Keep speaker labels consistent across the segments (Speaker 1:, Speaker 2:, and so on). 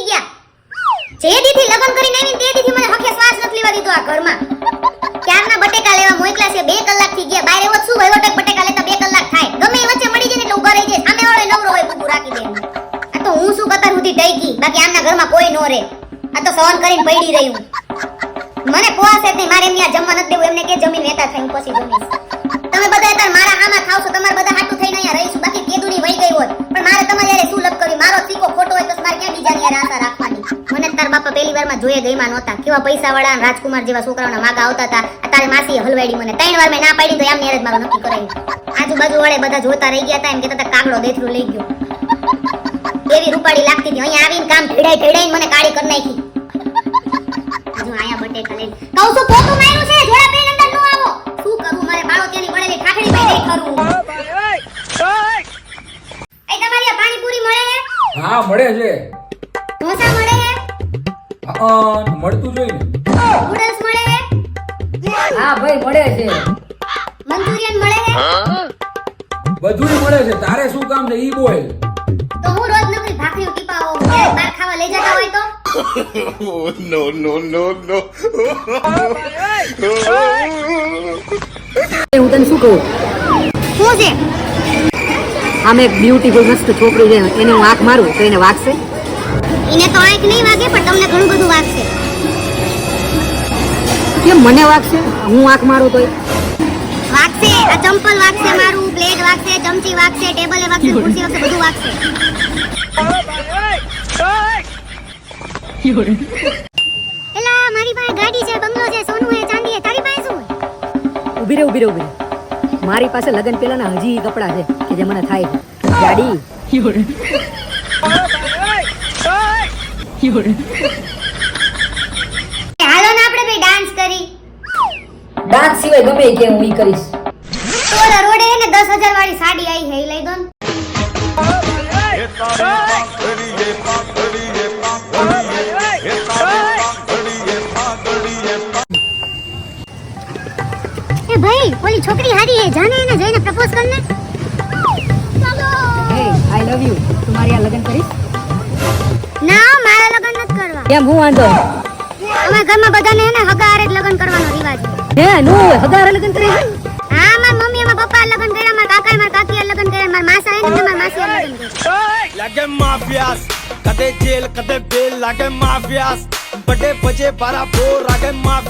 Speaker 1: થઈ ગયા. જે દીથી લગન કરીને આવીને તે દીથી મને હખે શ્વાસ નથી લેવા દીધો આ ઘરમાં. ક્યારના બટેકા લેવા મોકલા છે 2 કલાક થઈ ગયા. બહાર એવો શું વહીવટ બટેકા લેતા 2 કલાક થાય. ગમે એ વચ્ચે મળી જાય ને એટલે ઊભા રહી જાય. સામે વાળો નવરો હોય કુકુ રાખી દે. આ તો હું શું કતર સુધી થઈ ગઈ. બાકી આમના ઘરમાં કોઈ નો રહે. આ તો સહન કરીને પડી રહી હું. મને પોવાશે જ નહીં. મારે એમને આ જમવા નથી દેવું. એમને કે જમીન વેતા થાય હું પછી જમીશ. તમે બધા અત્યારે મારા આમાં થાવશો. તમારે બધા હાટું થઈને અહીંયા રહીશું. બાકી કેદુની વહી ગઈ હોત. પણ મારે તમારે યારે શું લપ કર્યું. મારો સીકો ખોટો હોય તો મારે ક્યાં બીજાની યારે આશા રાખવાની. મને તાર બાપા પહેલી વારમાં જોઈએ ગઈમાં નહોતા. કેવા પૈસાવાળા રાજકુમાર જેવા છોકરાઓના માગા આવતા હતા. તારે માસીએ હલવાડી મને 3 વાર મેં ના પાડી તો એમ મેરેજ મારો નક્કી કરાવી. આજુબાજુ વાળે બધા જોતા રહી ગયા હતા. એમ કહેતા હતા કાગડો દેથરું લઈ ગયો. એવી રૂપાળી લાગતી હતી. અહીંયા આવીને કામ ઢેડાઈ મને કાળી કરી નાખી. જો આયા બટેકા લઈને કહું છું પોતું માર્યું છે. જોડા પહેરીને અંદર નો આવો. શું કરું મારે બાળો તેની બળેલી ઠાઠડી માં નહીં કરું. એ તમારી આ પાણીપુરી મળે છે?
Speaker 2: હા મળે છે.
Speaker 1: ઢોસા મળે છે?
Speaker 2: મળતું જોઈને.
Speaker 1: નૂડલ્સ મળે છે?
Speaker 3: હા ભાઈ મળે છે.
Speaker 1: મંચુરિયન મળે છે?
Speaker 2: બધું મળે છે. તારે શું કામ છે ઈ બોલ.
Speaker 1: તો હું રોજ નકરી ભાખરી ટીપાઓ ક્યારે બહાર ખાવા લઈ જતા હોય તો?
Speaker 4: No, no, no, no.
Speaker 3: હું તને શું કહું,
Speaker 1: શું છે?
Speaker 3: આમ એક બ્યુટીફુલ મસ્ત છોકરી છે, એને હું આંખ મારું તો એને વાગશે?
Speaker 1: એને તો આંખ નહીં વાગે પણ તમને ઘણું બધું વાગશે.
Speaker 3: કેમ મને વાગશે? હું આંખ મારું તોય
Speaker 1: વાગશે. આ ચંપલ વાગશે, મારું પ્લેટ વાગશે, ચમચી વાગશે, ટેબલે વાગશે, ખુરશી વાગશે, બધું વાગશે. એલા મારી પાસે ગાડી છે, બંગલો છે, સોનું છે, ચાંદી છે. તારી પાસે શું?
Speaker 3: ઊભી રહે. મારી પાસે લગન પહેલાના હજી કપડા છે કે જે મને થાય છે. ગાડી
Speaker 1: હાલો ને આપણે બે ડાન્સ કરી.
Speaker 3: ડાન્સ સિવાય ગમે કે હું ઈ કરીશ.
Speaker 1: ઓલા રોડે હે ને 10,000 વાળી સાડી આવી હે, ઈ લઈ દો ને. એ ભાઈ ઓલી છોકરી હારી હે, જાને એને જઈને પ્રપોઝ કરને. ચાલો.
Speaker 3: હે આઈ લવ યુ. તું મારી આ લગન કરીશ?
Speaker 1: ના મારા લગન નથી કરવા.
Speaker 3: કેમ હું વાંધો?
Speaker 1: અમારા ઘરમાં બધાને હે ને હગા હારે જ લગન કરવાનો રિવાજ છે.
Speaker 3: હે નો હગારે લગન કરી છે?
Speaker 1: હા મારા મમ્મી મારા પપ્પા લગન કર્યા, મારા કાકા મારા કાકી લગન કર્યા, મારા માસા હે ને મારા માસી લગન કર્યા.
Speaker 5: લાગે માફિયાસ કદે જેલ કદે બેલ લાગે માફિયાસ બડે બજે બારા બોર લાગે માફ.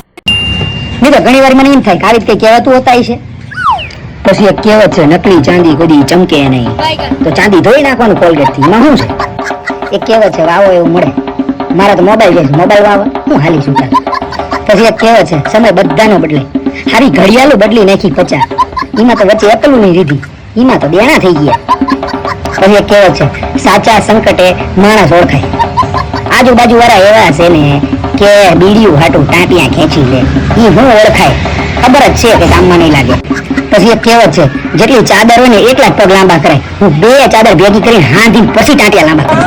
Speaker 3: નહીં તો ઘણી વાર મને એમ થાય કે આવી રીતે કહેવાતું હોતા છે. પછી એક કહેવત છે, નકલી ચાંદી કદી ચમકે નહીં. તો ચાંદી ધોઈ નાખવાનું કોલગેટ થી. એમાં શું છે? એક કહેવત છે, વાવો એવું મળે. મારા તો મોબાઈલ છે, મોબાઈલ વાવો હું હાલી છું. પછી એક કહેવત છે, સમય બધાનો બદલે. હારી ઘડિયાળો બદલી નાખી 50. એમાં તો વચ્ચે એપલું નહીં રીધી, એમાં તો દેણા થઈ ગયા. પછી એક કહેવત છે, સાચા સંકટે માણસ ઓળખાય. આજુબાજુ વાળા એવા છે ને કે બીડીયું હાટું ટાંટિયા ખેંચી લે. ઈ હું ઓળખાય ખબર જ છે કે કામમાં નહીં લાગે. પછી એક કહેવત છે, જેટલી ચાદર હોય ને એટલા જ પગ લાંબા કરાય. હું 2 ચાદર ભેગી કરીને હાંધી પછી ટાંટિયા લાંબા કરું.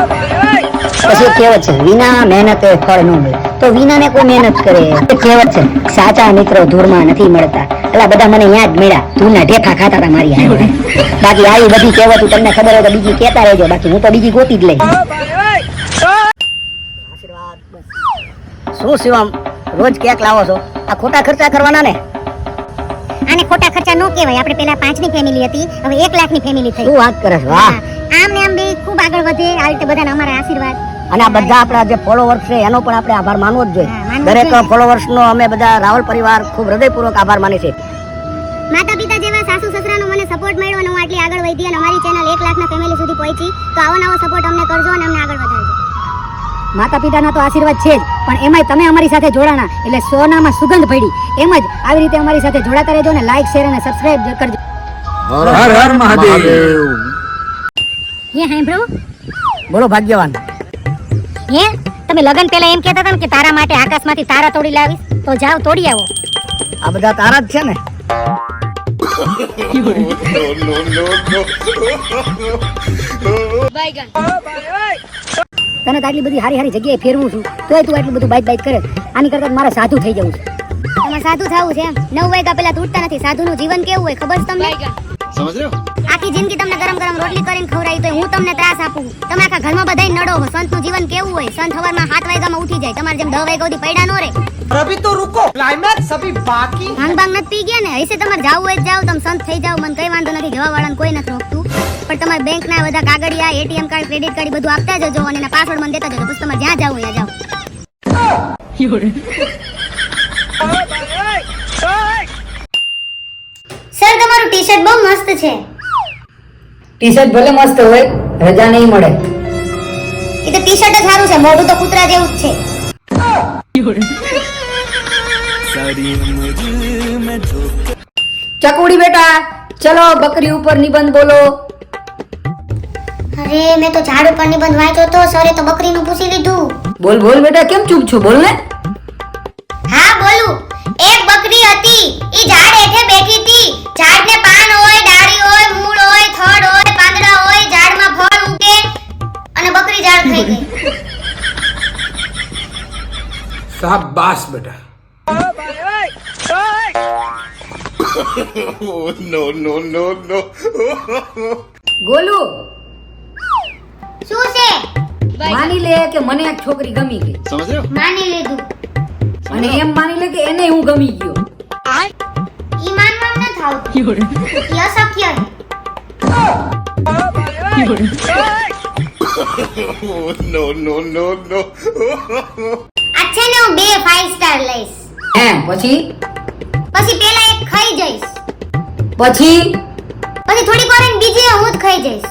Speaker 3: પછી એક કહેવત છે, વિના મહેનતે ફળ ન મળે. તો વિનાને કોઈ મહેનત કરે. એક કહેવત છે, સાચા મિત્રો ધૂળમાં નથી મળતા. એટલે બધા મને યાદ મળ્યા, ધૂળના ઢેફા ખાતા હતા મારી હારે. બાકી આવી બધી કહેવત તમને ખબર હોય તો બીજી કહેતા રહેજો. બાકી હું તો બીજી ગોતી જ લઈ. શું શિવમ રોજ કેક લાવો છો? આ ખોટા ખર્ચા કરવાના ને?
Speaker 1: આને ખોટા ખર્ચા નો કહેવાય. આપણે પેલા 5 ની ફેમિલી હતી, હવે 1 લાખ ની ફેમિલી થઈ.
Speaker 3: શું વાત કરે છો? વાહ.
Speaker 1: આમ ને આમ બે ખૂબ આગળ વધે. આ રીતે બધાને અમારા આશીર્વાદ.
Speaker 3: અને આ બધા આપણા જે ફોલોવર્સ છે એનો પણ આપણે આભાર માનવો જ જોઈએ.
Speaker 1: હા, માનવો
Speaker 3: દરેક
Speaker 1: જોઈએ.
Speaker 3: ફોલોવર્સ નો અમે બધા રાવલ પરિવાર ખૂબ હૃદયપૂર્વક આભાર માની છે.
Speaker 1: માતા પિતા જેવા સાસુ સસરાનો મને સપોર્ટ મળ્યો અને હું આટલી આગળ વધી અને અમારી ચેનલ 1 લાખ ના ફેમિલી સુધી પહોંચી. તો આવો નવો સપોર્ટ અમને કરજો અને અમને આગળ વધારજો.
Speaker 3: માતા પિતાના તો આશીર્વાદ છે જ, પણ એમાંય તમે અમારી સાથે જોડાણા એટલે સોનામાં સુગંધ પડી. એમ જ આવી રીતે અમારી સાથે જોડાતા રહેજો અને લાઈક શેર અને સબસ્ક્રાઇબ કરજો.
Speaker 2: હર હર મહાદેવ.
Speaker 1: હે સાંભળો.
Speaker 3: બોલો ભાગ્યવાન.
Speaker 1: હે તમે લગન પહેલા એમ કહેતા હતા ને કે તારા માટે આકાશમાંથી તારા તોડી લાવીશ, તો જાઓ તોડી આવો.
Speaker 3: આ બધા તારા જ છે ને?
Speaker 4: No, no, no, no.
Speaker 3: તને તો આટલી બધી હારી હારી જગ્યાએ ફેરવું છું તોય તું આટલું બધું બાઈટ કરે. આની કરતા મારે સાધુ થઈ જવું છે.
Speaker 1: તમારે સાધુ થવું છે એમ? 9 વાગ્યા પહેલા તૂટતા નથી. સાધુનું જીવન કેવું હોય ખબર છે તમને?
Speaker 4: સમજ રહ્યો?
Speaker 1: આખી જિંદગી તમને ગરમ ગરમ રોટલી કરીને ખવડાવી તો હું તમને ત્રાસ આપું. તમે આખા ઘરમાં બધાય નડો. સંતનું જીવન કેવું હોય? સંત જાય. તમારે જેમ 10 વાગ્યા સુધી પડ્યા નો રે.
Speaker 5: अभी तो रुको क्लाइमैक्स अभी बाकी
Speaker 1: ભાંગ ભાંગ નથી પી ગયા ને? હશે તમારે જાવું હોય તો જાવ, તમે સંત થઈ જાવ, મને કઈ વાંધો નથી, જવા વાળાને કોઈ નથી રોકતું. પણ તમારે બેંકના બધા કાગળિયા, એટીએમ કાર્ડ, ક્રેડિટ કાર્ડ બધું આપતા જજો અને એના પાસવર્ડ મને દેતા જજો. પછી તમારે જ્યાં જાવ ત્યાં જાવ. સર તમારું ટી-શર્ટ બહુ મસ્ત છે.
Speaker 3: ટી-શર્ટ ભલે મસ્ત હોય, રજા નહીં મળે.
Speaker 1: એ તો ટી-શર્ટ જ સારું છે, મોઢું તો કૂતરા જેવું જ છે.
Speaker 3: ચકુડી બેટા, ચલો બકરી ઉપર નિબંધ બોલો.
Speaker 1: અરે મેં તો ઝાડ ઉપર નિબંધ વાંચ્યો તો, સરે તો બકરીનું પૂછી લીધું.
Speaker 3: બોલ બોલ બેટા, કેમ ચૂપ છો? બોલ ને.
Speaker 1: હા બોલું. એક બકરી હતી, ઈ ઝાડ હેઠે બેઠી હતી. ઝાડને પાન હોય, ડાળી હોય, મૂળ હોય, થડ હોય, પાંદડા હોય, ઝાડમાં ફળ ઉગે અને બકરી ઝાડ થઈ ગઈ.
Speaker 2: શાબાશ બેટા.
Speaker 4: Oh, no, no, no, no.
Speaker 3: Golu,
Speaker 1: શું છે?
Speaker 3: માની લે કે મને એક છોકરી ગમી ગઈ,
Speaker 4: समझ रहे हो
Speaker 1: માની લીધું.
Speaker 3: અને એમ માની લે કે એને હું ગમી ગયો.
Speaker 1: ઈ માનવામાં ન થાવ. ઈ અશક્ય છે.
Speaker 4: Oh, no, no, no, no.
Speaker 1: આ છે ને હું 2 5 સ્ટાર લઈશ.
Speaker 3: હે પછી?
Speaker 1: પછી પેલા એક ખાઈ જઈશ.
Speaker 3: પછી
Speaker 1: પછી થોડીક વાર રહીને બીજી હું જ ખાઈ જઈશ.